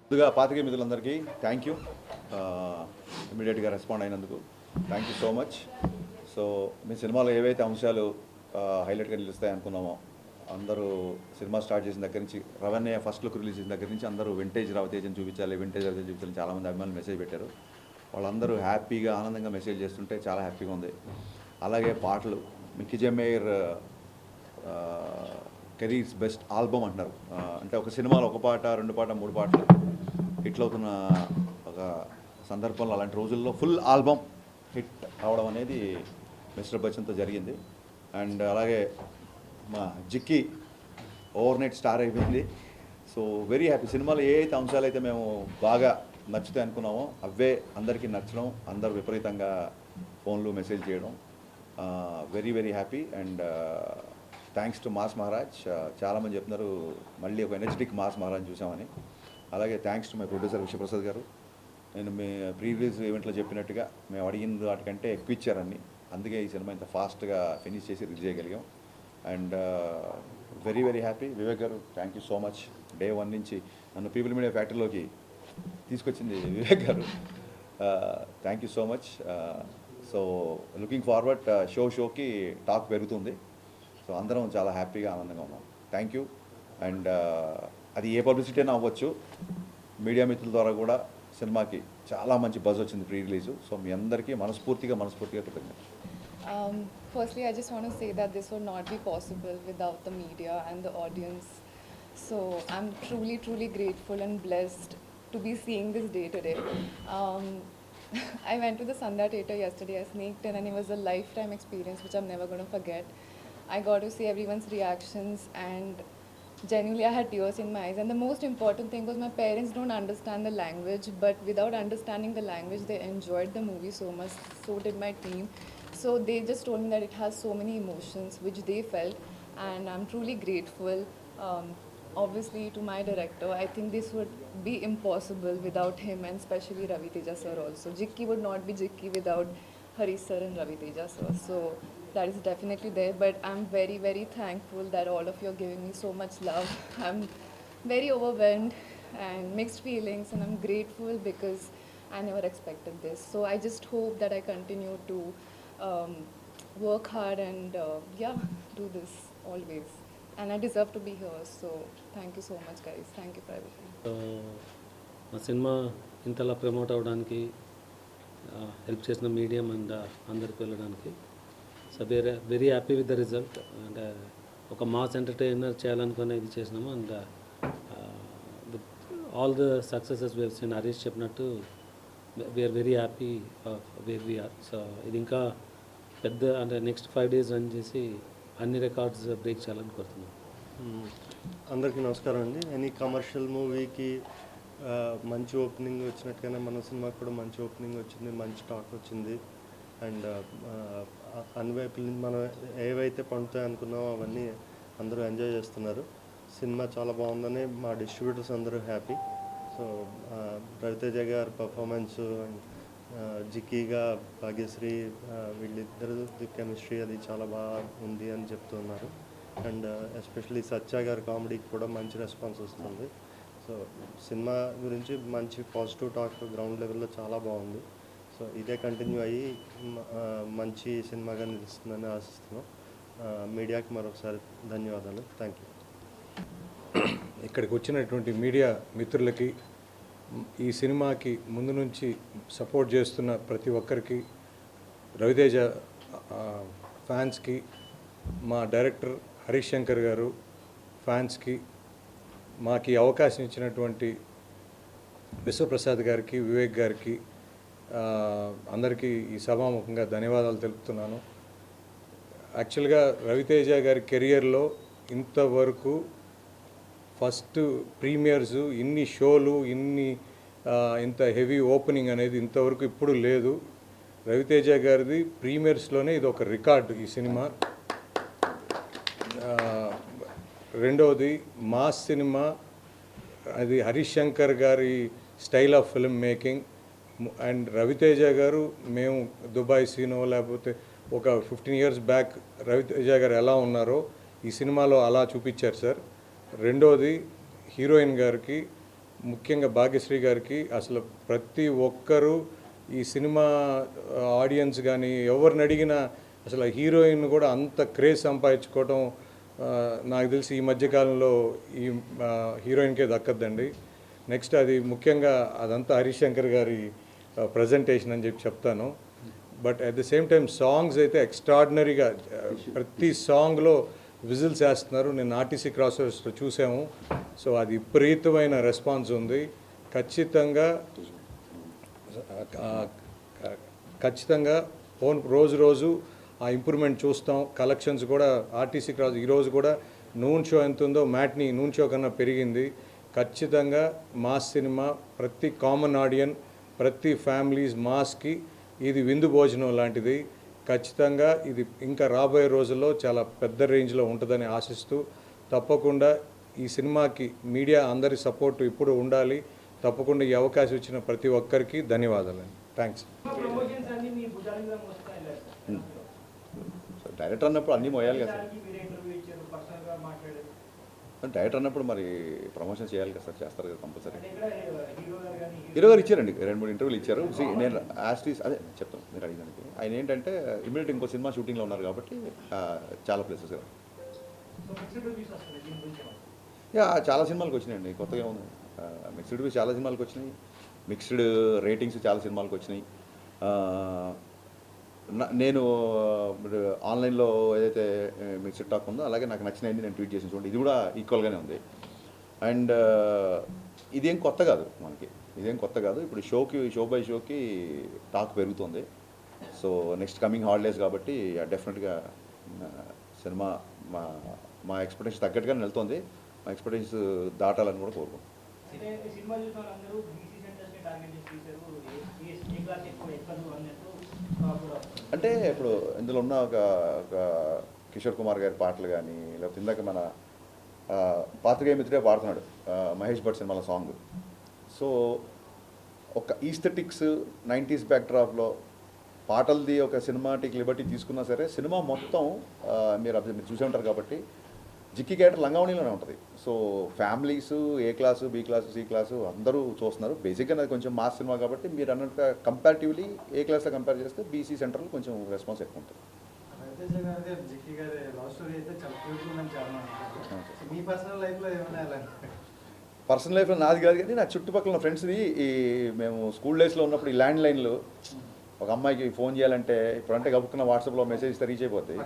ముందుగా పాతికే మిత్రులందరికీ థ్యాంక్ యూ, ఇమీడియట్గా రెస్పాండ్ అయినందుకు thank you so much. So మీ సినిమాలో ఏవైతే అంశాలు హైలైట్గా నిలుస్తాయి అనుకున్నామో, అందరూ సినిమా స్టార్ట్ చేసిన దగ్గర నుంచి, రవణ్య ఫస్ట్ లుక్ రిలీజ్ చేసిన దగ్గర నుంచి అందరూ వింటేజ్ రవితేజని చూపించాలి, వింటేజ్ రవితేజ చూపించాలని చాలామంది అభిమానులు మెసేజ్ పెట్టారు. వాళ్ళందరూ హ్యాపీగా ఆనందంగా మెసేజ్ చేస్తుంటే చాలా హ్యాపీగా ఉంది. అలాగే పాటలు, మిక్కీ జమేర్ కెరీర్స్ బెస్ట్ ఆల్బమ్ అంటున్నారు. అంటే ఒక సినిమాలో ఒక పాట, రెండు పాట, మూడు పాటలు హిట్లు అవుతున్న ఒక సందర్భంలో, అలాంటి రోజుల్లో ఫుల్ ఆల్బమ్ హిట్ అవడం అనేది మిస్టర్ బచ్చన్తో జరిగింది. అండ్ అలాగే మా జిక్కి ఓవర్ నైట్ స్టార్ అయిపోయింది. So very happy. సినిమాలో ఏ అయితే అంశాలు అయితే మేము బాగా నచ్చుతాయి అనుకున్నామో అవే అందరికీ నచ్చడం, అందరూ విపరీతంగా ఫోన్లు మెసేజ్ చేయడం, very very happy. And thanks to mass Maharaj. చాలామంది చెప్తున్నారు మళ్ళీ ఒక ఎనర్జెటిక్ మాస్ మహారాజ్ చూసామని. అలాగే thanks to my producer Vishwaprasad గారు. నేను మీ ప్రీ రిలీజ్ ఈవెంట్లో చెప్పినట్టుగా మేము అడిగిన వాటికంటే ఎక్కువ ఇచ్చారని, అందుకే ఈ సినిమా ఇంత ఫాస్ట్గా ఫినిష్ చేసి రిలీజ్ చేయగలిగాం. And very very happy. Vivek garu, thank you so much. Day 1 నుంచి నన్ను పీపుల్ మీడియా ఫ్యాక్టరీలోకి తీసుకొచ్చింది Vivek garu. Thank you so much. So looking forward, షోకి టాక్ పెరుగుతుంది. సో అందరం చాలా హ్యాపీగా ఆనందంగా ఉన్నాం. Thank you. అండ్ అది ఏ పబ్లిసిటీ అయినా అవ్వచ్చు, మీడియా మిత్రుల ద్వారా కూడా సినిమాకి చాలా మంచి బజ్ వచ్చింది ప్రీ రిలీజు. సో మీ అందరికీ మనస్ఫూర్తిగా కృతజ్ఞతలు. Firstly, I just want to say that this would not be possible without the media and the audience. So I'm truly, truly grateful and blessed to be seeing this day today. Um, I went to the Sandhya Theatre yesterday. I sneaked in and it was a lifetime experience which I'm never going to forget. I got to see everyone's reactions and genuinely I had tears in my eyes. And the most important thing was my parents don't understand the language, but without understanding the language, they enjoyed the movie so much. So did my team. So they just told me that it has so many emotions which they felt, and I'm truly grateful. Obviously to my director, I think this would be impossible without him, and especially Ravi Teja sir also. Jikki would not be Jikki without Harish sir and Ravi Teja sir. So that is definitely there, but I'm very, very thankful that all of you are giving me so much love. I'm very overwhelmed and mixed feelings, and I'm grateful because I never expected this. So I just hope that I continue to work hard and do this always. And I deserve to be here. So thank you so much, guys. Thank you for everything. మా సినిమా ఇంతలా promote అవ్వడానికి help చేసిన medium and అందరికి వెళ్ళడానికి. So very happy with the result. And ఒక mass entertainer చేయాలనుకునే ఇది చేసినాము. And all the successes we've seen Harish చెప్పినట్టు we are very happy where we are. So ఇది ఇంకా పెద్ద అంటే నెక్స్ట్ 5 days రన్ చేసి అన్ని రికార్డ్స్ బ్రేక్ చేయాలని కోరుతున్నాం. అందరికీ నమస్కారం అండి. ఎనీ కమర్షియల్ మూవీకి మంచి ఓపెనింగ్ వచ్చినట్టుగానే మన సినిమాకి కూడా మంచి ఓపెనింగ్ వచ్చింది, మంచి టాక్ వచ్చింది. అండ్ అన్ని వైపుల నుంచి మనం ఏవైతే పండుతాయి అనుకున్నామో అవన్నీ అందరూ ఎంజాయ్ చేస్తున్నారు. సినిమా చాలా బాగుందని మా డిస్ట్రిబ్యూటర్స్ అందరూ హ్యాపీ. సో రవితేజ గారి పర్ఫార్మెన్స్ అండ్ జిక్కీగా భాగ్యశ్రీ వీళ్ళిద్దరు కెమిస్ట్రీ అది చాలా బాగా ఉంది అని చెప్తున్నారు. అండ్ ఎస్పెషలీ సత్య గారి కామెడీకి కూడా మంచి రెస్పాన్స్ వస్తుంది. సో సినిమా గురించి మంచి పాజిటివ్ టాక్ గ్రౌండ్ లెవెల్లో చాలా బాగుంది. సో ఇదే కంటిన్యూ అయ్యి మంచి సినిమాగా నిలుస్తుందని ఆశిస్తున్నాం. మీడియాకి మరొకసారి ధన్యవాదాలు. Thank you. ఇక్కడికి వచ్చినటువంటి మీడియా మిత్రులకి, ఈ సినిమాకి ముందు నుంచి సపోర్ట్ చేస్తున్న ప్రతి ఒక్కరికి, రవితేజ ఫ్యాన్స్కి, మా డైరెక్టర్ హరీష్ శంకర్ గారు ఫ్యాన్స్కి, మాకు ఈ అవకాశం ఇచ్చినటువంటి విశ్వప్రసాద్ గారికి, వివేక్ గారికి, అందరికీ ఈ సభాముఖంగా ధన్యవాదాలు తెలుపుతున్నాను. యాక్చువల్గా రవితేజ గారి కెరియర్లో ఇంతవరకు ఫస్ట్ ప్రీమియర్స్, ఇన్ని షోలు, ఇంత హెవీ ఓపెనింగ్ అనేది ఇంతవరకు ఇప్పుడు లేదు. రవితేజ గారిది ప్రీమియర్స్లోనే ఇది ఒక రికార్డు ఈ సినిమా. రెండవది మాస్ సినిమా, అది హరీష్ శంకర్ గారి style of film making. And Raviteja గారు, మేము దుబాయ్ సీనో లేకపోతే ఒక 15 years బ్యాక్ రవితేజ గారు ఎలా ఉన్నారో ఈ సినిమాలో అలా చూపించారు సార్. రెండోది హీరోయిన్ గారికి ముఖ్యంగా భాగ్యశ్రీ గారికి అసలు ప్రతి ఒక్కరూ ఈ సినిమా ఆడియన్స్ కానీ ఎవరిని అడిగినా అసలు హీరోయిన్ కూడా అంత క్రేజ్ సంపాదించుకోవడం నాకు తెలిసి ఈ మధ్యకాలంలో ఈ హీరోయిన్కే దక్కద్దండి. నెక్స్ట్ అది ముఖ్యంగా అదంతా హరిశంకర్ గారి ప్రజెంటేషన్ అని చెప్తాను. But at the same time songs అయితే ఎక్స్ట్రాడినరీగా ప్రతి సాంగ్లో విజిల్స్ వేస్తున్నారు. నేను ఆర్టీసీ క్రాస్ రోడ్స్లో చూసాము. సో అది విపరీతమైన రెస్పాన్స్ ఉంది. ఖచ్చితంగా రోజు ఆ ఇంప్రూవ్మెంట్ చూస్తాం. కలెక్షన్స్ కూడా ఆర్టీసీ క్రాస్ ఈరోజు కూడా నూన్ షో ఎంత ఉందో మ్యాట్ని నూన్ షో కన్నా పెరిగింది. ఖచ్చితంగా మాస్ సినిమా ప్రతి కామన్ ఆడియన్, ప్రతి ఫ్యామిలీస్ మాస్కి ఇది విందు భోజనం లాంటిది. ఖచ్చితంగా ఇది ఇంకా రాబోయే రోజుల్లో చాలా పెద్ద రేంజ్లో ఉంటుందని ఆశిస్తూ, తప్పకుండా ఈ సినిమాకి మీడియా అందరి సపోర్టు ఇప్పుడు ఉండాలి. తప్పకుండా ఈ అవకాశం ఇచ్చిన ప్రతి ఒక్కరికి ధన్యవాదాలు. థ్యాంక్స్. డైరెక్టర్ అన్నప్పుడు అన్నీ మోయాలి కదా సార్. డైరెక్టర్ అన్నప్పుడు మరి ప్రమోషన్ చేయాలి కదా సార్, చేస్తారు కదా కంపల్సరీ. హీరో గారు ఇచ్చారండి, 2-3 ఇంటర్వ్యూలు ఇచ్చారు. నేను యాస్టీస్ అదే చెప్తాను మీరు అడిగినానికి. ఆయన ఏంటంటే ఇమీడియట్ ఇంకో సినిమా షూటింగ్లో ఉన్నారు కాబట్టి చాలా ప్లేసెస్ చాలా సినిమాలకు వచ్చినాయండి. కొత్తగా ఉంది, మిక్స్డ్ రివ్యూస్ చాలా సినిమాలకు వచ్చినాయి, మిక్స్డ్ రేటింగ్స్ చాలా సినిమాలకు వచ్చినాయి. నేను ఆన్లైన్లో ఏదైతే మిక్స్డ్ టాక్ ఉందో అలాగే నాకు నచ్చినవి నేను ట్వీట్ చేసి చూడండి, ఇది కూడా ఈక్వల్గానే ఉంది. అండ్ ఇదేం కొత్త కాదు మనకి, ఇదేం కొత్త కాదు. ఇప్పుడు షో బై షోకి టాక్ పెరుగుతుంది. సో నెక్స్ట్ కమింగ్ హాలిడేస్ కాబట్టి డెఫినెట్గా సినిమా మా ఎక్స్పెక్టేషన్ తగ్గట్టుగానే వెళ్తుంది. మా ఎక్స్పెక్టేషన్స్ దాటాలని కూడా కోరుకుంటున్నాం. అంటే ఇప్పుడు ఇందులో ఉన్న ఒక కిషోర్ కుమార్ గారి పాటలు కానీ, లేకపోతే ఇందాక మన పాత్రికేయ మిత్రుడే పాడుతున్నాడు మహేష్ భట్ సినిమాల సాంగ్. సో ఒక ఈస్థెటిక్స్ 90s బ్యాక్డ్రాప్లో పాటలది ఒక సినిమాటిక్ లిబర్టీ తీసుకున్నా సరే సినిమా మొత్తం మీరు చూసే ఉంటారు కాబట్టి జిక్కి క్యారెక్టర్ లంగావణిలోనే ఉంటుంది. So families A class, B class, C class అందరూ చూస్తున్నారు. బేసిక్గా అది కొంచెం మాస్ సినిమా కాబట్టి మీరు అన్నట్టుగా కంపారిటివ్లీ ఏ క్లాస్తో కంపేర్ చేస్తే బీసీ సెంటర్లో కొంచెం రెస్పాన్స్ ఎక్కువ ఉంటుంది. పర్సనల్ లైఫ్లో నాది కాదు కానీ నా చుట్టుపక్కల ఫ్రెండ్స్ది మేము స్కూల్ డేస్లో ఉన్నప్పుడు ఈ ల్యాండ్ లైన్లు ఒక అమ్మాయికి ఫోన్ చేయాలంటే ఇప్పుడంటే గబుక్కున్న వాట్సాప్లో మెసేజ్ ఇస్తే రీచ్ అయిపోతాయి.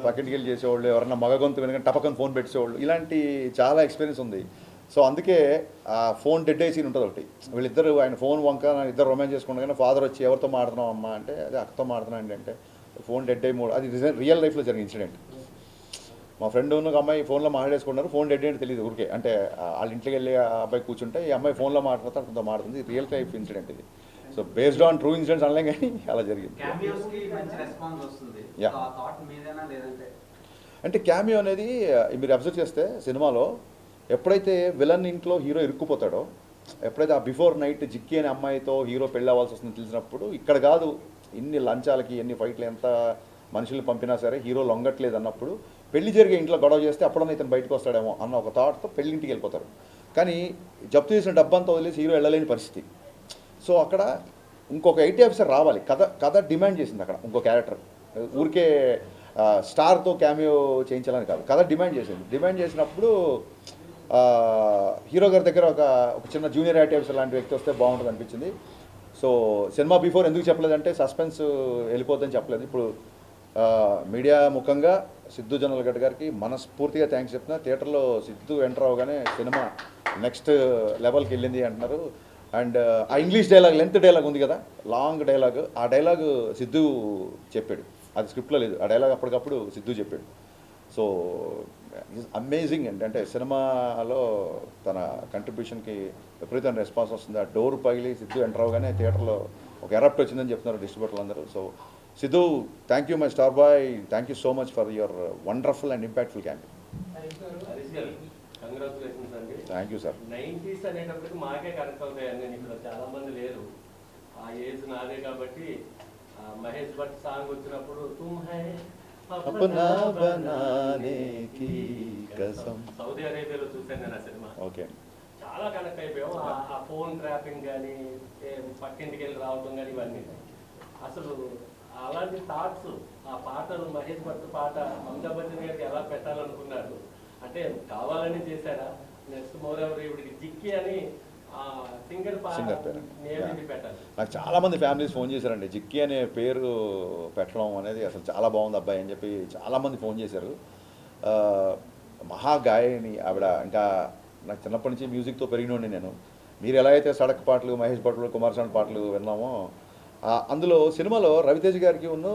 పక్కింటికి వెళ్ళి చేసేవాళ్ళు, ఎవరన్నా మగ గొంతు వెనక టపకన్ ఫోన్ పెట్టేవాళ్ళు, ఇలాంటి చాలా ఎక్స్పీరియన్స్ ఉంది. సో అందుకే ఆ ఫోన్ డెడ్ అయ్యి సీన్ ఉంటుంది ఒకటి. వీళ్ళిద్దరు ఆయన ఫోన్ వంక ఇద్దరు రొమాన్స్ చేసుకుంటా కానీ ఫాదర్ వచ్చి ఎవరితో మాడుతున్నావు అమ్మ అంటే అదే అక్కతో మాడుతున్నాను అంటే ఫోన్ డెడ్ అయ్యి అది రియల్ లైఫ్లో జరిగిన ఇన్సిడెంట్. మా ఫ్రెండ్ ఉన్న అమ్మాయి ఫోన్లో మాట్లాడేసుకున్నారు, ఫోన్ డెడ్ అంటే తెలియదు ఊరికే. అంటే వాళ్ళ ఇంటికి వెళ్ళి ఆ అబ్బాయి కూర్చుంటే ఈ అమ్మాయి ఫోన్లో మాట్లాడుతూ అతనితో మాడుతుంది. రియల్ లైఫ్ ఇన్సిడెంట్ ఇది. So based on true incidents అనలేం కానీ అలా జరిగింది. అంటే క్యామియో అనేది మీరు అబ్జర్వ్ చేస్తే సినిమాలో ఎప్పుడైతే విలన్ ఇంట్లో హీరో ఇరుక్కుపోతాడో, ఎప్పుడైతే ఆ బిఫోర్ నైట్ జిక్కి అనే అమ్మాయితో హీరో పెళ్ళి అవ్వాల్సి వస్తుందని తెలిసినప్పుడు ఇక్కడ కాదు ఇన్ని లంచాలకి ఎన్ని ఫైట్లు ఎంత మనుషుల్ని పంపినా సరే హీరో లొంగట్లేదు అన్నప్పుడు పెళ్లి జరిగే ఇంట్లో గొడవ చేస్తే అప్పుడన్నా ఇతను బయటకు వస్తాడేమో అన్న ఒక థాట్తో పెళ్ళింటికి వెళ్ళిపోతారు. కానీ జప్తు చేసిన డబ్బంతా వదిలేసి హీరో వెళ్ళలేని పరిస్థితి. సో అక్కడ ఇంకొక ఐటీ ఆఫీసర్ రావాలి, కథ డిమాండ్ చేసింది. అక్కడ ఇంకో క్యారెక్టర్ ఊరికే స్టార్తో క్యామియో చేయించాలని కాదు, కథ డిమాండ్ చేసింది. డిమాండ్ చేసినప్పుడు హీరో గారి దగ్గర ఒక చిన్న జూనియర్ ఐటీ ఆఫీసర్ లాంటి వ్యక్తి వస్తే బాగుంటుంది అనిపించింది. సో సినిమా బిఫోర్ ఎందుకు చెప్పలేదంటే సస్పెన్స్ వెళ్ళిపోద్దని చెప్పలేదు. ఇప్పుడు మీడియా ముఖంగా సిద్ధు జొన్నలగడ్డ గారికి మనస్ఫూర్తిగా థ్యాంక్స్ చెప్తున్నా. థియేటర్లో సిద్ధు ఎంటర్ అవగానే సినిమా నెక్స్ట్ లెవెల్కి వెళ్ళింది అంటున్నారు. అండ్ ఆ ఇంగ్లీష్ డైలాగ్, లెంత్ డైలాగ్ ఉంది కదా, లాంగ్ డైలాగ్, ఆ డైలాగ్ సిద్ధు చెప్పాడు. అది స్క్రిప్ట్లో లేదు, ఆ డైలాగ్ అప్పటికప్పుడు సిద్ధు చెప్పాడు. సో అమేజింగ్ అంటే సినిమాలో తన కంట్రిబ్యూషన్కి విపరీతమైన రెస్పాన్స్ వస్తుంది. ఆ డోర్ పగిలి సిద్ధు ఎంటర్ అవగానే థియేటర్లో ఒక ఎరప్ట్ వచ్చిందని చెప్తున్నారు డిస్ట్రిబ్యూటర్లు అందరూ. So Siddhu, thank you my star boy, thank you so much for your wonderful and impactful campaign. Congratulations అండి. Thank you sir. 90s అనేటప్పటికి మాకే కనెక్ట్ అవుతాయండి, నేను ఇక్కడ చాలా మంది లేరు, ఆ ఏజ్ నాదే కాబట్టి మహేష్ భట్ సాంగ్ వచ్చినప్పుడు తుమ్ high Apna బనానే key Kasam, Saudi అరేబియాలో చూశాను నేను ఆ సినిమా. ఓకే, చాలా చాలా కనెక్ట్ అయిపోయాం. ఆ ఫోన్ ట్రాపింగ్ కానీ, పక్కింటికి వెళ్ళి రావటం కానీ, ఇవన్నీ అసలు అలాంటి థాట్స్. ఆ పాటలు మహేష్ భట్ పాట అమితాబ్ బచ్చన్ గారికి ఎలా పెట్టాలనుకున్నారు? అంటే కావాలని చేశారా? నెక్స్ట్ మోరెవర్ ఇవిడికి జిక్కి అని సింగర్ పేరు. నేమ్ పెట్టాలి. నాకు చాలామంది ఫ్యామిలీస్ ఫోన్ చేశారండి. జిక్కి అనే పేరు పెట్టడం అనేది అసలు చాలా బాగుంది అబ్బాయి అని చెప్పి చాలామంది ఫోన్ చేశారు. మహాగాయని ఆవిడ. ఇంకా నాకు చిన్నప్పటి నుంచి మ్యూజిక్తో పెరిగినోండి నేను. మీరు ఎలా అయితే సడక్ పాటలు, మహేష్ భట్లు, కుమారస్వామి పాటలు విన్నామో, అందులో సినిమాలో రవితేజ గారికి ఉన్న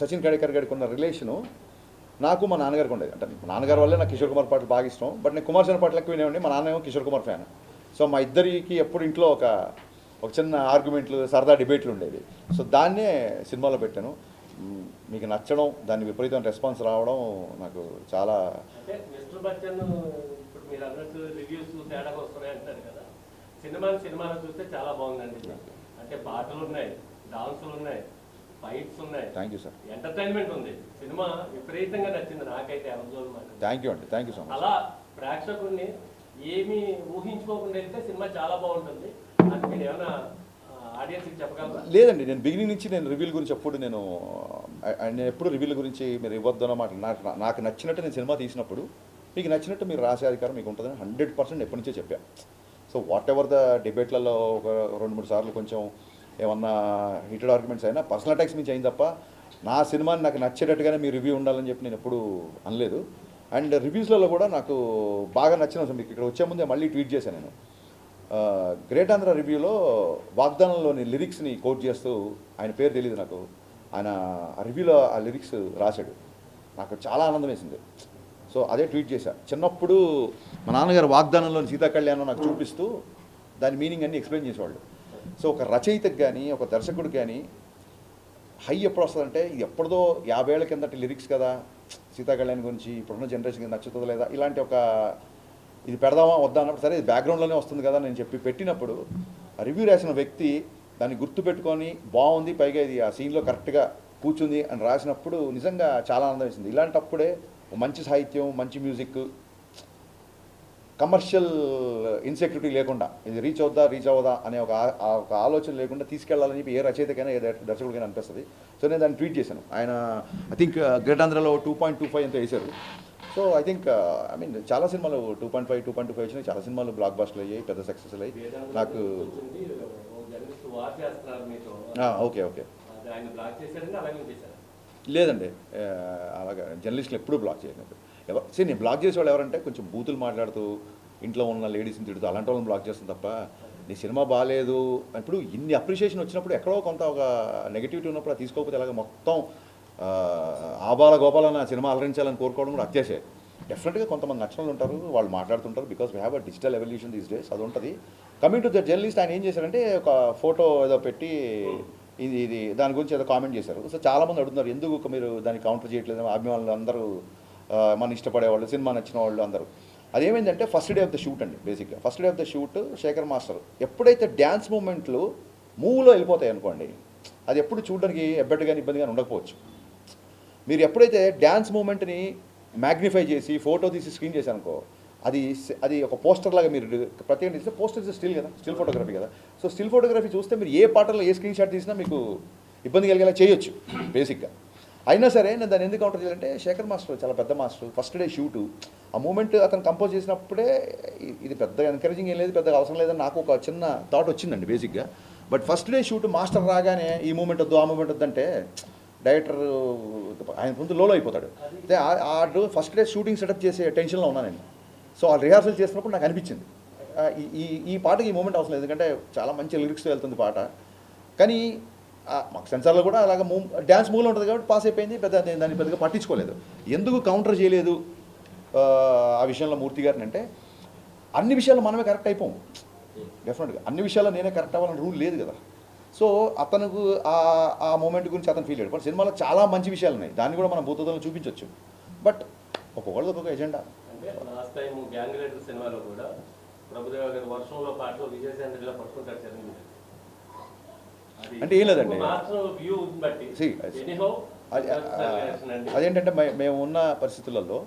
సచిన్ కడేకర్ గారికి ఉన్న రిలేషను నాకు మా నాన్నగారికి ఉండేది. అంటే మా నాన్నగారి వల్లే నాకు కిషోర్ కుమార్ పాటలు బాగా ఇష్టం. బట్ నేను కుమారస్వామి పాటలు ఎక్కువ వినేవాడిని. మా నాన్న ఏమో కిషోర్ కుమార్ ఫ్యాన్. సో మా ఇద్దరికి ఎప్పుడు ఇంట్లో ఒక చిన్న ఆర్గ్యుమెంట్లు, సరదా డిబేట్లు ఉండేవి. సో దాన్నే సినిమాలో పెట్టాను. మీకు నచ్చడం, దాన్ని విపరీతమైన రెస్పాన్స్ రావడం నాకు చాలా. అంటే మిస్టర్ బచ్చన్ ఇప్పుడు మీరు అన్నట్టు రివ్యూస్ తేడాగా వస్తున్నాయి అంటారు కదా. సినిమాలో చూస్తే చాలా బాగుందండి. అంటే పాటలు ఉన్నాయి, డాన్సులు ఉన్నాయి, ఫైట్స్ ఉన్నాయి. Thank you sir. ఎంటర్టైన్మెంట్ ఉంది. సినిమా విపరీతంగా నచ్చింది నాకైతే. థ్యాంక్ యూ అండి. Thank you so much. అలా ప్రేక్షకుల్ని ఏమీ ఊహించుకోకుండా వెళ్తే సినిమా చాలా బాగుంటుంది. అది మీరు ఏమైనా ఆడియన్స్కి చెప్పగలరా? లేదండి, నేను బిగినింగ్ నుంచి నేను రివ్యూల గురించి నేను ఎప్పుడు రివ్యూల గురించి మీరు ఇవ్వద్దు అన్నమాట. నాకు నచ్చినట్టు నేను సినిమా తీసినప్పుడు మీకు నచ్చినట్టు మీరు రాసే అధికారం మీకు ఉంటుందని 100% ఎప్పటి నుంచే చెప్పాను. సో వాట్ ఎవర్ ద డిబేట్లలో ఒక 2-3 సార్లు కొంచెం ఏమన్నా హీటెడ్ ఆర్గ్యుమెంట్స్ అయినా పర్సనల్ అటాక్స్ నుంచి అయింది తప్ప నా సినిమాని నాకు నచ్చేటట్టుగానే మీ రివ్యూ ఉండాలని చెప్పి నేను ఎప్పుడూ అనలేదు. అండ్ రివ్యూస్లలో కూడా నాకు బాగా నచ్చిన మీకు ఇక్కడ వచ్చే ముందే మళ్ళీ ట్వీట్ చేశాను నేను. గ్రేట్ ఆంధ్ర రివ్యూలో వాగ్దానంలోని లిరిక్స్ని కోట్ చేస్తూ, ఆయన పేరు తెలియదు నాకు, ఆయన ఆ రివ్యూలో ఆ లిరిక్స్ రాశాడు. నాకు చాలా ఆనందం వేసింది. సో అదే ట్వీట్ చేశాను. చిన్నప్పుడు మా నాన్నగారు వాగ్దానంలోని సీతా కళ్యాణం నాకు చూపిస్తూ దాని మీనింగ్ అన్ని ఎక్స్ప్లెయిన్ చేసేవాళ్ళు. సో ఒక రచయితకు కానీ, ఒక దర్శకుడికి కానీ హై ఎప్పుడు వస్తుందంటే, ఇది ఎప్పుడుదో 50 ఏళ్ల కిందటి లిరిక్స్ కదా, సీతా కళ్యాణ్ గురించి ఇప్పుడున్న జనరేషన్కి నచ్చుతుందో లేదా, ఇలాంటి ఒక ఇది పెడదామా వద్దా అన్నప్పుడు సరే ఇది బ్యాక్గ్రౌండ్లోనే వస్తుంది కదా నేను చెప్పి పెట్టినప్పుడు రివ్యూ రాసిన వ్యక్తి దాన్ని గుర్తుపెట్టుకొని బాగుంది, పైగా ఇది ఆ సీన్లో కరెక్ట్గా కూర్చుంది అని రాసినప్పుడు నిజంగా చాలా ఆనందం వేసింది. ఇలాంటప్పుడే మంచి సాహిత్యం, మంచి మ్యూజిక్, కమర్షియల్ ఇన్సెక్యూరిటీ లేకుండా ఇది రీచ్ అవుదా అనే ఒక ఆలోచన లేకుండా తీసుకెళ్లాలని చెప్పి ఏ రచయితకైనా ఏ దర్శకుడికైనా అనిపిస్తుంది. సో నేను దాన్ని ట్వీట్ చేశాను. ఆయన ఐ థింక్ గ్రేట్ ఆంధ్రలో 2.25 ఎంతో వేశారు. So I think I mean చాలా సినిమాలు 2.5 వచ్చినాయి. చాలా సినిమాలు బ్లాక్ బస్టర్లు అయ్యాయి, పెద్ద సక్సెస్ అయ్యాయి. నాకు ఓకే లేదండి, అలాగా జర్నలిస్టులు ఎప్పుడూ బ్లాక్ చేయలేదు. నేను బ్లాక్ చేసేవాళ్ళు ఎవరంటే కొంచెం బూతులు మాట్లాడుతూ ఇంట్లో ఉన్న లేడీస్ని తిడుతూ అలాంటి వాళ్ళని బ్లాక్ చేస్తాను తప్ప నీ సినిమా బాగాలేదు ఇప్పుడు ఇన్ని అప్రిషియేషన్ వచ్చినప్పుడు ఎక్కడో కొంత ఒక నెగిటివిటీ ఉన్నప్పుడు అది తీసుకోకపోతే అలాగే మొత్తం ఆబాల గోపాలన్న సినిమా అలరించాలని కోరుకోవడం కూడా అత్యాశే. డెఫినెట్గా కొంతమంది నచ్చలు ఉంటారు, వాళ్ళు మాట్లాడుతుంటారు. Because we have a digital evolution these days, అది ఉంటుంది. కమింగ్ టు ద జర్నలిస్ట్, ఆయన ఏం చేశారంటే ఒక ఫోటో ఏదో పెట్టి ఇది దాని గురించి ఏదో కామెంట్ చేశారు. సో చాలామంది అడుగుతున్నారు ఎందుకు మీరు దాన్ని కౌంటర్ చేయట్లేదు, అభిమానులు అందరూ మన ఇష్టపడేవాళ్ళు, సినిమా నచ్చిన వాళ్ళు అందరూ. అదేమైందంటే first day of the shoot అండి. బేసిక్గా first day of the shoot Shekhar master ఎప్పుడైతే డ్యాన్స్ మూమెంట్లు మూవ్లో వెళ్ళిపోతాయి అనుకోండి, అది ఎప్పుడు చూడడానికి ఎబ్బెట్టుగాని ఇబ్బందిగాని ఉండకపోవచ్చు. మీరు ఎప్పుడైతే డ్యాన్స్ మూమెంట్ని మ్యాగ్నిఫై చేసి ఫోటో తీసి స్క్రీన్ చేశారనుకో, అది ఒక పోస్టర్ లాగా మీరు ప్రత్యేకంగా తీస్తే పోస్టర్ ఇస్ స్టిల్ కదా, స్టిల్ ఫోటోగ్రఫీ కదా. సో స్టిల్ ఫోటోగ్రఫీ చూస్తే మీరు ఏ పాటలో ఏ స్క్రీన్ షాట్ తీసినా మీకు ఇబ్బంది కలిగేలా చేయొచ్చు బేసిక్గా. అయినా సరే నేను దాన్ని ఎందుకు కౌంటర్ చేయాలంటే శేఖర్ మాస్టర్ చాలా పెద్ద మాస్టర్. ఫస్ట్ డే షూటు ఆ మూమెంట్ అతను కంపోజ్ చేసినప్పుడే ఇది పెద్ద ఎంకరేజింగ్ ఏం లేదు, పెద్దగా అవసరం లేదని నాకు ఒక చిన్న థాట్ వచ్చిందండి బేసిక్గా. But first day shoot master రాగానే ఈ మూమెంట్ వద్దు ఆ మూమెంట్ వద్దు అంటే డైరెక్టర్ ఆయన ముందు లోలో అయిపోతాడు. అదే ఆ ఫస్ట్ డే షూటింగ్ సెటప్ చేసే టెన్షన్లో ఉన్నాను నేను. సో ఆ రిహార్సల్ చేసినప్పుడు నాకు అనిపించింది ఈ పాటకి ఈ మూమెంట్ అవసరం లేదు, ఎందుకంటే చాలా మంచి లిరిక్స్తో వెళ్తుంది పాట. కానీ మాకు సెన్సార్లో కూడా అలాగ డ్యాన్స్ మూవ్లో ఉంటుంది కాబట్టి పాస్ అయిపోయింది, దాన్ని పెద్దగా పట్టించుకోలేదు. ఎందుకు కౌంటర్ చేయలేదు ఆ విషయంలో మూర్తి గారిని అంటే, అన్ని విషయాల్లో మనమే కరెక్ట్ అయిపోం. డెఫినెట్గా అన్ని విషయాల్లో నేనే కరెక్ట్ అవ్వాలని రూల్ లేదు కదా. సో అతనికి ఆ మూమెంట్ గురించి అతను ఫీల్ అయ్యాడు. బట్ సినిమాలో చాలా మంచి విషయాలు ఉన్నాయి, దాన్ని కూడా మనం భూతోదలను చూపించవచ్చు. బట్ ఒక్కొక్కళ్ళది ఒక్కొక్క ఎజెండా. అంటే లాస్ట్ టైం గ్యాంగ్ లీడర్ సినిమాలో కూడా ప్రభుదేవ గారు వర్షంలో పాటలో విజయశాంతిలో పట్టుకుంటారు చిరంజీవి. అంటే ఏం లేదండి, అదేంటంటే మేము ఉన్న పరిస్థితులలో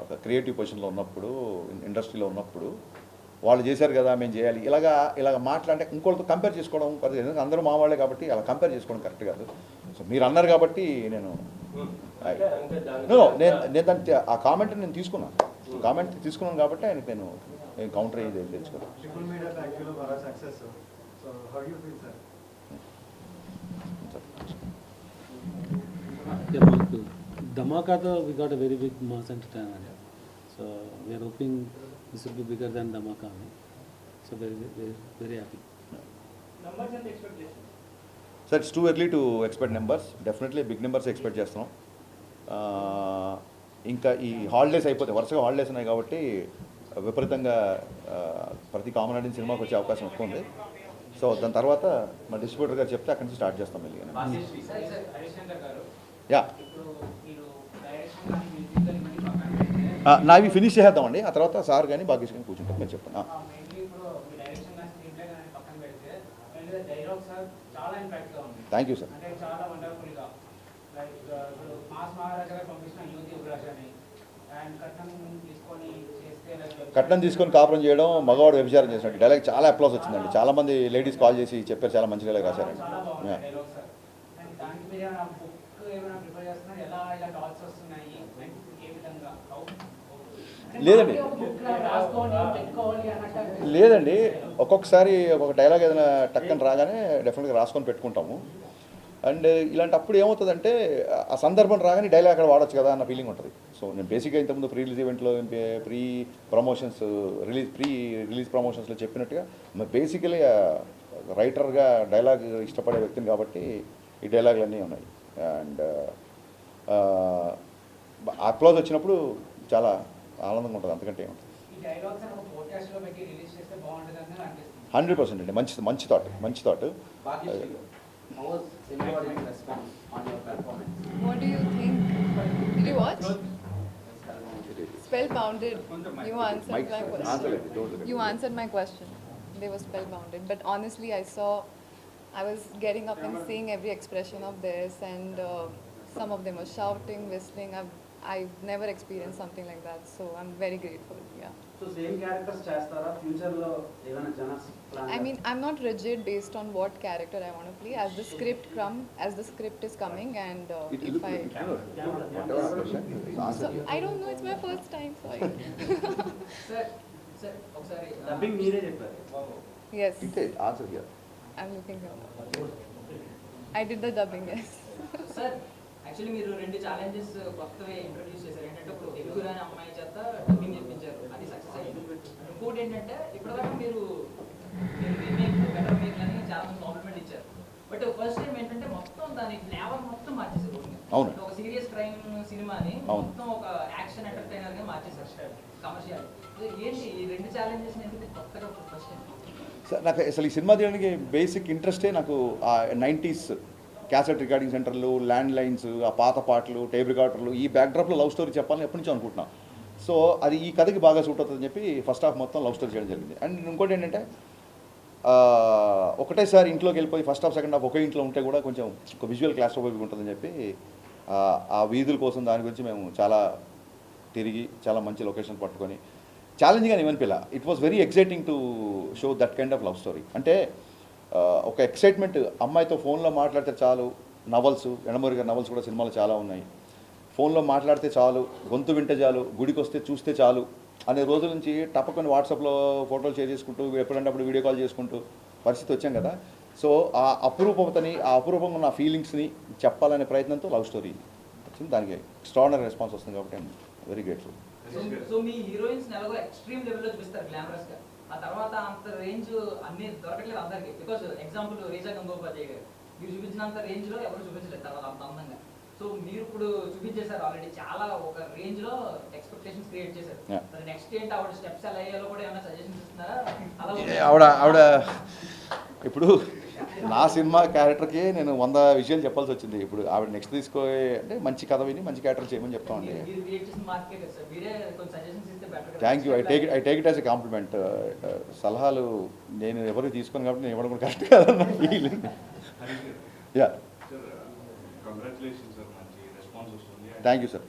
ఒక క్రియేటివ్ పొజిషన్లో ఉన్నప్పుడు, ఇండస్ట్రీలో ఉన్నప్పుడు వాళ్ళు చేశారు కదా మేము చేయాలి ఇలాగ మాట్లాడే ఇంకోళ్ళతో కంపేర్ చేసుకోవడం పద్ధతి. ఎందుకంటే అందరూ మా వాళ్ళే కాబట్టి అలా కంపేర్ చేసుకోవడం కరెక్ట్ కాదు. సో మీరు అన్నారు కాబట్టి నేను నేను దాన్ని ఆ కామెంట్ నేను తీసుకున్నాను కాబట్టి ఆయనకి నేను కౌంటర్ అయ్యి తెచ్చుకున్నాను. మాకు ధమాకాతో we got a very big mass entertainer. So we are hoping this will be bigger than Dhamaka అని. So very happy. Sir it's too early to expect numbers. Definitely big numbers expect చేస్తున్నాం. ఇంకా ఈ హాలిడేస్ అయిపోతాయి, వరుసగా హాలిడేస్ ఉన్నాయి కాబట్టి విపరీతంగా ప్రతి కామన్ ఆడియన్స్ సినిమాకి వచ్చే అవకాశం ఎక్కువ ఉంది. సో దాని తర్వాత మా డిస్ట్రిబ్యూటర్ గారు చెప్తే అక్కడి నుంచి స్టార్ట్ చేస్తాం మళ్ళీ. యా నావి ఫినిష్ చేద్దామండి, ఆ తర్వాత సార్ కానీ భాగ్యశ్రీ కానీ కూర్చుంటాం. మీరు చెప్పండి. Thank you sir. కట్నం తీసుకొని కాపురం చేయడం, మగవాడు వ్యభిచారం చేసినట్టు డైలాగ్ చాలా అప్లాస్ వచ్చిందండి. చాలామంది లేడీస్ కాల్ చేసి చెప్పారు, చాలా మంచి డైలాగ్ రాశారండి. లేదండి ఒక్కొక్కసారి ఒక డైలాగ్ ఏదైనా టక్కని రాగానే డెఫినెట్గా రాసుకొని పెట్టుకుంటాము. అండ్ ఇలాంటప్పుడు ఏమవుతుందంటే ఆ సందర్భం రాగానే డైలాగ్ అక్కడ వాడచ్చు కదా అన్న ఫీలింగ్ ఉంటుంది. సో నేను బేసిక్గా ఇంతకుముందు ప్రీ రిలీజ్ ఈవెంట్లో ప్రీ రిలీజ్ ప్రమోషన్స్లో చెప్పినట్టుగా బేసికలీ రైటర్గా డైలాగ్ ఇష్టపడే వ్యక్తిని కాబట్టి ఈ డైలాగులన్నీ ఉన్నాయి. అండ్ అప్లాజ్ వచ్చినప్పుడు చాలా ఆనందంగా ఉంటుంది, అంతకంటే ఏముంటుంది. 100% అండి. మంచి thought. What do you think? Did you watch? Spellbounded. You answered my question. You answered my question. They were spellbounded. But honestly, I was getting up and seeing every expression of theirs, and some of them were shouting, whistling. I've never experienced something like that, so I'm very grateful. Yeah. So same characters chestara future lo evana channels plan. I mean, I'm not rigid based on what character I want to play. As the script is coming, and if I I don't know, it's my first time, sorry. Sir, ఒకసారి dubbing మీరే చెప్పారు. Yes. Answer here. I'm looking here. I did the dubbing, yes. Sir, actually మీరు 2 challenges కొత్తగా introduce చేశారు. ఏంటంటే ఇప్పుడు తెలుగు రాని అమ్మాయి చేత డబ్బింగ్ చెప్పించారు, అది సక్సెస్ అయింది. ఇంకోటి ఏంటంటే ఇప్పటిదాకా మీరు రీమేక్ బెటర్ మేక్ అని చాలా మంది కాంప్లిమెంట్ ఇచ్చారు. బట్ ఫస్ట్ టైం ఏంటంటే మొత్తం దాని ఫ్లేవర్ మొత్తం మార్చేశారు. అవును. ఒక సీరియస్ క్రైమ్ సినిమాని మొత్తం ఒక యాక్షన్ ఎంటర్టైనర్ గా మార్చేశారు, కమర్షియల్. ఏంటి ఈ 2 ఛాలెంజెస్ ఎందుకు కొత్తగా ఫస్ట్ టైం? సార్ నాకు అసలు ఈ సినిమా తీయడానికి బేసిక్ ఇంట్రెస్టే నాకు ఆ 90s క్యాసెట్ రికార్డింగ్ సెంటర్లు, ల్యాండ్ లైన్స్, ఆ పాత పాటలు, టేప్ రికార్డర్లు, ఈ బ్యాక్డ్రాప్లో లవ్ స్టోరీ చెప్పాలని ఎప్పటి నుంచో అనుకుంటున్నాను. సో అది ఈ కథకి బాగా సూట్ అవుతుందని చెప్పి ఫస్ట్ హాఫ్ మొత్తం లవ్ స్టోరీ చేయడం జరిగింది. అండ్ ఇంకోటి ఏంటంటే ఒకటేసారి ఇంట్లోకి వెళ్ళిపోయి ఫస్ట్ హాఫ్ సెకండ్ హాఫ్ ఒకే ఇంట్లో ఉంటే కూడా కొంచెం ఒక విజువల్ క్లాస్ట్రోఫోబిక్ ఉంటుందని చెప్పి ఆ వీధుల కోసం దాని గురించి మేము చాలా తిరిగి చాలా మంచి లొకేషన్ పట్టుకొని ఛాలెంజింగ్ అని ఏమనిపించలా. It was very exciting to show that kind of love story. అంటే ఒక ఎక్సైట్మెంట్, అమ్మాయితో ఫోన్లో మాట్లాడితే చాలు. నవల్స్, ఎండమూరి గారి నవల్స్ కూడా సినిమాలు చాలా ఉన్నాయి. ఫోన్లో మాట్లాడితే చాలు, గొంతు వింటే చాలు, గుడికి వస్తే చూస్తే చాలు అనే రోజుల నుంచి టపకొని వాట్సాప్లో ఫోటోలు షేర్ చేసుకుంటూ ఎప్పుడంటే అప్పుడు వీడియో కాల్ చేసుకుంటూ పరిస్థితి వచ్చాం కదా. సో ఆ అపురూపతని, ఆ అపురూపంగా ఉన్న ఫీలింగ్స్ని చెప్పాలనే ప్రయత్నంతో లవ్ స్టోరీ వచ్చింది. దానికి ఎక్స్ట్రాడినరీ రెస్పాన్స్ వస్తుంది కాబట్టి I'm very grateful. So me heroines నెలలో ఎక్స్ట్రీమ్ లెవెల్లో చూపిస్తారు గ్లామరస్ గా, ఆ తర్వాత అంత రేంజ్ అన్ని దొరకట్లేదు అందరికి. బికాస్ ఎగ్జాంపుల్ రీజా గంగోపాధ్యాయ గారు మీరు చూపించినంత రేంజ్ లో ఎవరు చూపించలేదు తర్వాత అంత అందంగా. సో మీరు ఇప్పుడు చూపించేశారు ఆల్రెడీ, చాలా ఒక రేంజ్ లో ఎక్స్పెక్టేషన్స్ క్రియేట్ చేశారు. నెక్స్ట్ ఏంటి ఆవిడ స్టెప్స్ ఎలా అయ్యాలో కూడా ఏమైనా సజెషన్స్ ఇస్తున్నారా? ఆవిడ ఇప్పుడు నా సినిమా క్యారెక్టర్కి నేను 100 విషయాలు చెప్పాల్సి వచ్చింది. ఇప్పుడు ఆవిడ నెక్స్ట్ తీసుకోే అంటే మంచి కథ విని మంచి క్యారెక్టర్ చేయమని చెప్తామండి. Thank you. I take it as a compliment. సలహాలు నేను ఎవరికి తీసుకోను కాబట్టి నేను ఇవ్వడం కూడా కరెక్ట్ కాదన్న feeling. Yeah, thank you sir.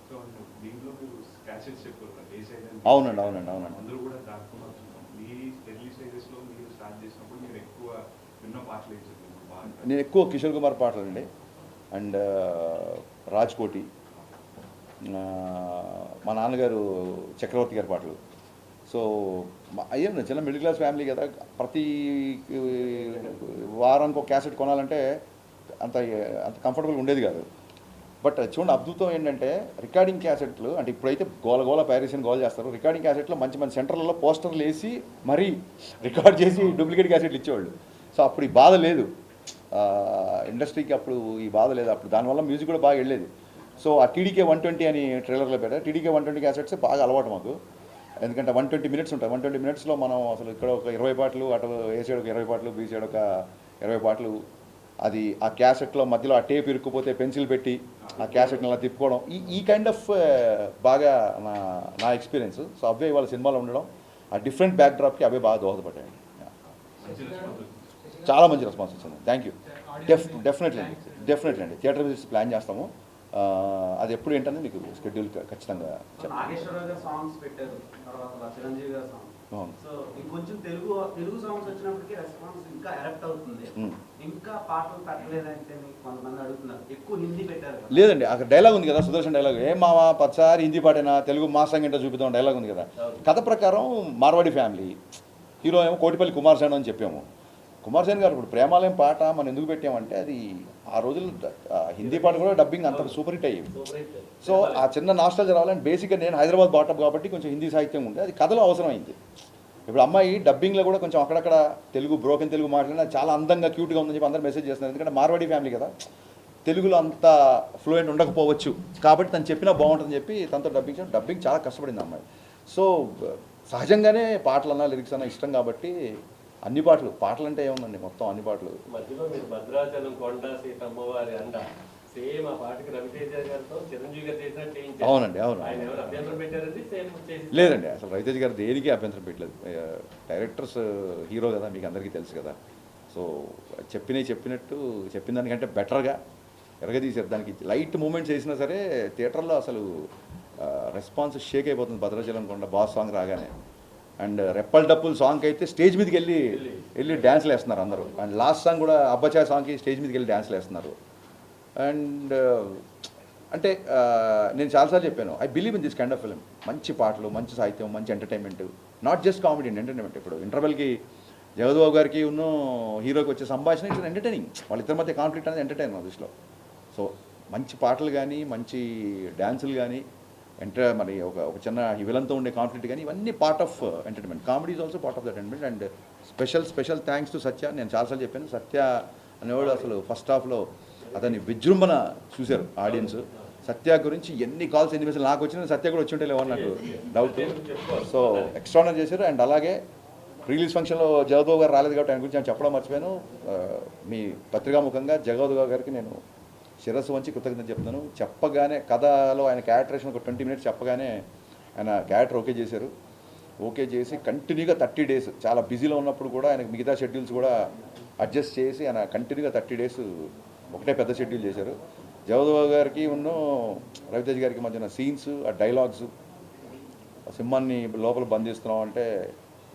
So దీంట్లో మీరు క్యాసెట్స్ చెప్పారు అవునండి అవునండి అవునండి అందరూ కూడా దాటుకున్నారు. మీ ఎర్లీ స్టేజెస్లో మీరు స్టార్ట్ చేసినప్పుడు మీరు ఎక్కువ విన్న పాటలు ఏం చెప్పారు బాగా? నేను ఎక్కువ కిషోర్ కుమార్ పాటలు అండి, అండ్ రాజ్కోటి, మా నాన్నగారు చక్రవర్తి గారి పాటలు. సో అయ్యాను చిన్న మిడిల్ క్లాస్ ఫ్యామిలీ కదా, ప్రతి వారానికి ఒక క్యాసెట్ కొనాలంటే అంత అంత కంఫర్టబుల్గా ఉండేది కాదు. బట్ చూడండి అద్భుతం ఏంటంటే రికార్డింగ్ క్యాసెట్లు అంటే ఇప్పుడైతే గోల ప్యారిస్ అని గోల చేస్తారు. రికార్డింగ్ క్యాసెట్లో మంచి మంచి సెంటర్లలో పోస్టర్లు వేసి మరీ రికార్డ్ చేసి డూప్లికేట్ క్యాసెట్లు ఇచ్చేవాళ్ళు. సో అప్పుడు ఈ బాధ లేదు, ఇండస్ట్రీకి అప్పుడు ఈ బాధ లేదు. అప్పుడు దానివల్ల మ్యూజిక్ కూడా బాగా వెళ్ళేది. సో ఆ టీడీకే 120 అని ట్రైలర్లో పెట్టారు. టీడీకే 120 క్యాసెట్స్ బాగా అలవాటు మాకు, ఎందుకంటే 120 మినిట్స్ ఉంటాయి. 120 మినిట్స్లో మనం అసలు ఇక్కడ ఒక 20 పాటలు, అటు ఏ సైడ్ ఒక 20 పాటలు, బీ సైడ్ ఒక 20 పాటలు. అది ఆ క్యాసెట్లో మధ్యలో ఆ టేప్ ఇరుక్కుపోతే పెన్సిల్ పెట్టి ఆ క్యాసెట్ని అలా తిప్పుకోవడం, ఈ కైండ్ ఆఫ్ బాగా నా ఎక్స్పీరియన్స్. సో అవే వాళ్ళ సినిమాలో ఉండడం, ఆ డిఫరెంట్ బ్యాక్ డ్రాప్కి అవే బాగా దోహదపడ్డాయి. చాలా మంచి రెస్పాన్స్ వచ్చింది. Thank you. డెఫినెట్లీ అండి థియేటర్ విజిట్స్ ప్లాన్ చేస్తాము. అది ఎప్పుడు ఏంటంటే మీకు షెడ్యూల్ ఖచ్చితంగా చెప్తాను. నాగేశ్వరరావు గారు సాంగ్స్ పెట్టారు, తర్వాత చిరంజీవి గారు సాంగ్స్. సో ఇంకొంచెం తెలుగు సాంగ్స్ వచ్చినప్పటికీ రెస్పాన్స్ ఇంకా ఎరప్ట్ అవుతుంది. ఇంకా పాటలు పెట్టలేదంటే కొంతమంది అడుగుతున్నారు. ఎక్కువ హిందీ పెట్టారు. లేదండి, అక్కడ డైలాగ్ ఉంది కదా, సుదర్శన్ డైలాగ్, ఏ మావా పచ్చారి హిందీ పాటేనా, తెలుగు మా సంగ ఏంటో చూపిద్దాం డైలాగ్ ఉంది కదా. కథ ప్రకారం మార్వాడి ఫ్యామిలీ, హీరో ఏమో కోటిపల్లి కుమార్ సేన్ అని చెప్పాము. కుమార్ సేన్ గారు ఇప్పుడు ప్రేమాలయం పాట మనం ఎందుకు పెట్టామంటే అది ఆ రోజులు హిందీ పాట కూడా డబ్బింగ్ అంత సూపర్ హిట్ అయ్యేది. సో ఆ చిన్న నాస్టాలజీ రావాలని బేసిక్గా నేను హైదరాబాద్ బాటప్ కాబట్టి కొంచెం హిందీ సాహిత్యం ఉంది, అది కథలో అవసరమైంది. ఇప్పుడు అమ్మాయి డబ్బింగ్లో కూడా కొంచెం అక్కడక్కడ తెలుగు బ్రోకెన్ తెలుగు మాట్లాడినా చాలా అందంగా క్యూట్గా ఉందని చెప్పి అందరూ మెసేజ్ చేస్తున్నారు. ఎందుకంటే మార్వాడి ఫ్యామిలీ కదా, తెలుగులో అంత ఫ్లూయెంట్ ఉండకపోవచ్చు కాబట్టి తను చెప్పినా బాగుంటుందని చెప్పి తనతో డబ్బింగ్ చాలా కష్టపడింది అమ్మాయి. సో సహజంగానే పాటలు అన్నా లిరిక్స్ అన్నా ఇష్టం కాబట్టి అన్ని పాటలు అంటే ఏముందండి, మొత్తం అన్ని పాటలు. మధ్యలో మీరు భద్రాచలం కొండ సీతమ్మవారి అండ సేమ్ ఆ పాటకి రవితేజ గారితో చిరంజీవి గారు చేసినట్టు. అవునండి అవును. ఆయన ఎవరు అభ్యంతరం పెట్టారండి? సేమ్ లేదండి, అసలు రవితేజ గారు దేనికి అభ్యంతరం పెట్టలేదు. డైరెక్టర్స్ హీరో కదా, మీకు అందరికీ తెలుసు కదా. సో చెప్పినట్టు చెప్పిన దానికంటే బెటర్గా ఎరగదీశారు. దానికి లైట్ మూమెంట్స్ వేసినా సరే థియేటర్లో అసలు రెస్పాన్స్ షేక్ అయిపోతుంది. భద్రాచలం కొండ బాస్ సాంగ్ రాగానే, అండ్ రెప్పల్ డప్పుల్ సాంగ్కి అయితే స్టేజ్ మీదకి వెళ్ళి డ్యాన్స్లు వేస్తున్నారు అందరూ. అండ్ లాస్ట్ సాంగ్ కూడా అబ్బాచాయ్ సాంగ్కి స్టేజ్ మీదకి వెళ్ళి డ్యాన్స్లు వేస్తున్నారు. అండ్ అంటే నేను చాలాసార్లు చెప్పాను, I believe in this kind of film. మంచి పాటలు, మంచి సాహిత్యం, మంచి entertainment, not just comedy and entertainment. ఇప్పుడు ఇంటర్వెల్కి జగద్బాబు గారికి ఉన్న హీరోకి వచ్చే సంభాషణ ఇట్స్ ఎంటర్టైనింగ్. వాళ్ళిద్దరి మధ్య కాన్ఫ్లిక్ట్ అనేది ఎంటర్టైన్ నా దృష్టిలో. సో మంచి పాటలు కానీ, మంచి డ్యాన్సులు కానీ, మరి ఒక చిన్న విలన్తో ఉండే కాన్ఫ్లిక్ట్ కానీ, ఇవన్నీ part of entertainment. Comedy is also part of the entertainment. And special thanks to Satya. నేను చాలాసార్లు చెప్పాను, సత్య అనేవాడు అసలు ఫస్ట్ హాఫ్లో అతన్ని విజృంభణ చూశారు ఆడియన్స్. సత్య గురించి ఎన్ని కాల్స్ ఎన్ని మెసేజ్ నాకు వచ్చినా సత్య కూడా వచ్చి ఉంటే లేవని నాకు డౌట్. సో ఎక్స్ట్రానర్ చేశారు. అండ్ అలాగే రిలీజ్ ఫంక్షన్లో జగద్బాబు గారు రాలేదు కాబట్టి ఆయన గురించి నేను చెప్పడం మర్చిపోయాను. మీ పత్రికాముఖంగా జగద్బాబు గారికి నేను శిరస్సు వంచి కృతజ్ఞత చెప్తున్నాను. చెప్పగానే కథలో ఆయన క్యారెక్టరేషన్ ఒక 20 మినిట్స్ చెప్పగానే ఆయన క్యారెక్టర్ ఓకే చేశారు. ఓకే చేసి కంటిన్యూగా 30 డేస్ చాలా బిజీలో ఉన్నప్పుడు కూడా ఆయనకు మిగతా షెడ్యూల్స్ కూడా అడ్జస్ట్ చేసి ఆయన కంటిన్యూగా 30 డేస్ ఒకటే పెద్ద షెడ్యూల్ చేశారు. జగద్బాబు గారికి ఉన్న రవితేజ్ గారికి మధ్యన సీన్స్, ఆ డైలాగ్స్, సింహాన్ని లోపల బంధిస్తున్నాం అంటే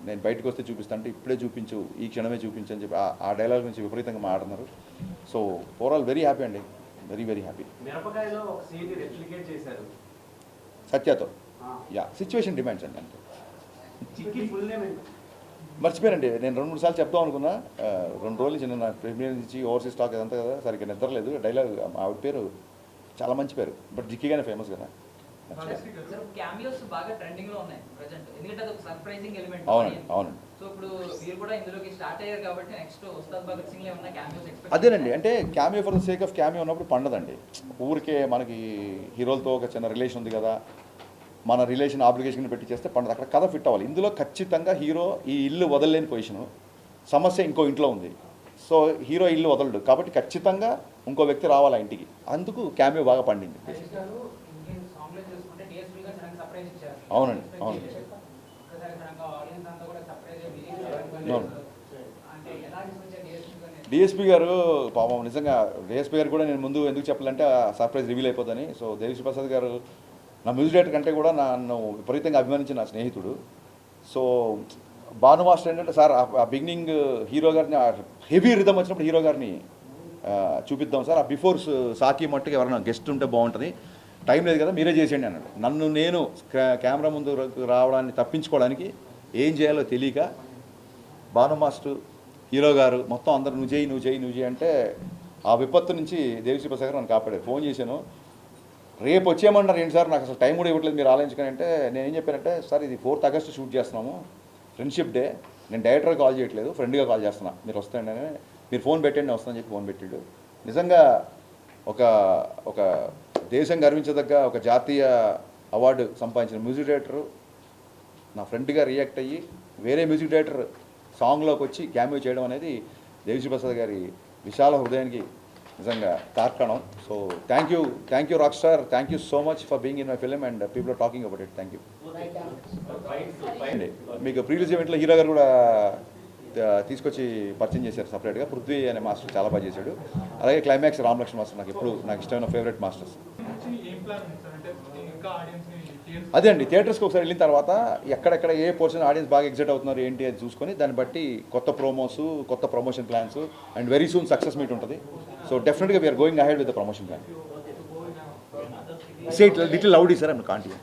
నేను బయటకు వస్తే చూపిస్తాను అంటే ఇప్పుడే చూపించు, ఈ క్షణమే చూపించు అని చెప్పి ఆ డైలాగ్ నుంచి విపరీతంగా మాట్లాడుతున్నారు. సో ఓవరాల్ వెరీ హ్యాపీ అండి, వెరీ హ్యాపీ. మిరపకాయలో ఒక సీన్ రెప్లికేట్ చేశారు సత్యతో. యా, సిచ్యువేషన్ డిమాండ్స్ అండి అంతే. చిక్కి ఫుల్ నేమ్ మర్చిపోయానండి, నేను 2-3 సార్లు చెప్దాం అనుకున్నా. 2 రోజులు నుంచి నేను ప్రీమియర్ నుంచి ఓవర్సీస్ స్టాక్ ఇదంతా కదా, సరిగ్గా నిద్రలేదు. డైలాగ్ ఆవిడ పేరు చాలా మంచి పేరు, బట్ జిక్కిగానే ఫేమస్ కదా. క్యామియోస్ బాగా ట్రెండింగ్ లో ఉన్నాయి ప్రెజెంట్, ఎందుకంటే అది ఒక సర్ప్రైజింగ్ ఎలిమెంట్. అవునండి. సో ఇప్పుడు మీరు కూడా ఇందులోకి స్టార్ట్ అయ్యారు కాబట్టి నెక్స్ట్ ఉస్తాద్ భగత్ సింగ్ లో ఏమన్నా క్యామియోస్ ఎక్స్పెక్ట్? అదేనండి, అంటే cameo for the sake of cameo ఉన్నప్పుడు పండదండి. ఊరికే మనకి హీరోలతో ఒక చిన్న రిలేషన్ ఉంది కదా, మన రిలేషన్ ఆబ్లిగేషన్ పెట్టి చేస్తే పండదు. అక్కడ కథ ఫిట్ అవ్వాలి. ఇందులో ఖచ్చితంగా హీరో ఈ ఇల్లు వదలలేని పొజిషను, సమస్య ఇంకో ఇంట్లో ఉంది. సో హీరో ఇల్లు వదలడు కాబట్టి ఖచ్చితంగా ఇంకో వ్యక్తి రావాలి ఆ ఇంటికి. అందుకు క్యామియో బాగా పండింది. అవునండి, అవును. డిఎస్పీ గారు పాపం నిజంగా, డిఎస్పీ గారు కూడా నేను ముందు ఎందుకు చెప్పాలంటే సర్ప్రైజ్ రివీల్ అయిపోతుందని. సో దేవిశ్రీ ప్రసాద్ గారు నా మ్యూజిక్ డైరెక్టర్ కంటే కూడా నన్ను విపరీతంగా అభిమానించిన నా స్నేహితుడు. సో భాను మాస్టర్ ఏంటంటే సార్ ఆ బిగినింగ్ హీరో గారిని హెవీ రిథమ్ వచ్చినప్పుడు హీరో గారిని చూపిద్దాం సార్, ఆ బిఫోర్ సాకి మట్టుకు ఎవరైనా గెస్ట్ ఉంటే బాగుంటుంది, టైం లేదు కదా మీరే చేసేయండి అన్నాడు. నన్ను నేను కెమెరా ముందు రావడాన్ని తప్పించుకోవడానికి ఏం చేయాలో తెలియక భాను మాస్టర్ హీరో గారు మొత్తం అందరు నువ్వు చేయి అంటే ఆ విపత్తు నుంచి దేవిశ్రీ ప్రసాద్ గారు నన్ను కాపాడారు. ఫోన్ చేశాను, రేపు వచ్చేయమన్నారు ఏంటి సార్, నాకు అసలు టైం కూడా ఇవ్వట్లేదు మీరు ఆలోచించుకొని అంటే నేను ఏం చెప్పానంటే సార్ ఇది 4th ఆగస్ట్ షూట్ చేస్తున్నాము, ఫ్రెండ్షిప్ డే, నేను డైరెక్టర్గా కాల్ చేయట్లేదు ఫ్రెండ్గా కాల్ చేస్తున్నా, మీరు వస్తాయండి అని మీరు ఫోన్ పెట్టండి నేను వస్తానని చెప్పి ఫోన్ పెట్టాడు. నిజంగా ఒక దేశం గర్వించదగ్గ ఒక జాతీయ అవార్డు సంపాదించిన మ్యూజిక్ డైరెక్టరు నా ఫ్రెండ్గా రియాక్ట్ అయ్యి వేరే మ్యూజిక్ డైరెక్టర్ సాంగ్లోకి వచ్చి క్యామియో చేయడం అనేది దేవిశ్రీ ప్రసాద్ గారి విశాల హృదయానికి నిజంగా తార్కాణం. So thank you rock star, thank you so much for being in my film and people are talking about it. Thank you. మీకు ప్రీ రిలీజ్ ఈవెంట్లో హీరో గారు కూడా తీసుకొచ్చి పరిచయం చేశారు సపరేట్గా. పృథ్వీ అనే మాస్టర్ చాలా బాగా చేశాడు. అలాగే క్లైమాక్స్ రామలక్ష్మణ్ మాస్టర్ నాకు ఇష్టమైన ఫేవరెట్ మాస్టర్స్. అదే అండి, థియేటర్స్కి ఒకసారి వెళ్ళిన తర్వాత ఎక్కడెక్కడ ఏ పోర్షన్ ఆడియన్స్ బాగా ఎగ్జైట్ అవుతున్నారు ఏంటి అది చూసుకొని దాన్ని బట్టి కొత్త ప్రోమోస్, కొత్త promotion plans and very soon success meet ఉంటుంది. సో డెఫినెట్గా we are going ahead with the promotion plan. Say it little loudly sir, I can't.